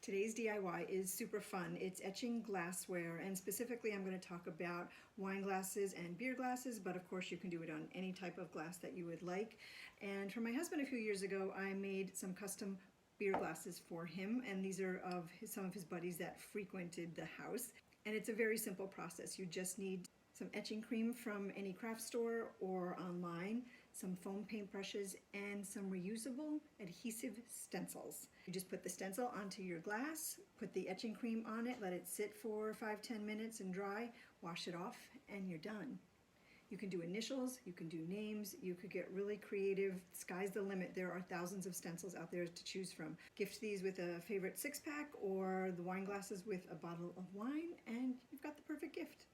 Today's DIY is super fun. It's etching glassware, and specifically I'm going to talk about wine glasses and beer glasses, but of course you can do it on any type of glass that you would like. And for my husband a few years ago, I made some custom beer glasses for him, and these are of some of his buddies that frequented the house. And it's a very simple process. You just need some etching cream from any craft store or online, some foam paint brushes, and some reusable adhesive stencils. You just put the stencil onto your glass, put the etching cream on it, let it sit for 5-10 minutes and dry, wash it off, and you're done. You can do initials, you can do names, you could get really creative. Sky's the limit. There are thousands of stencils out there to choose from. Gift these with a favorite 6-pack or the wine glasses with a bottle of wine, and you've got the perfect gift.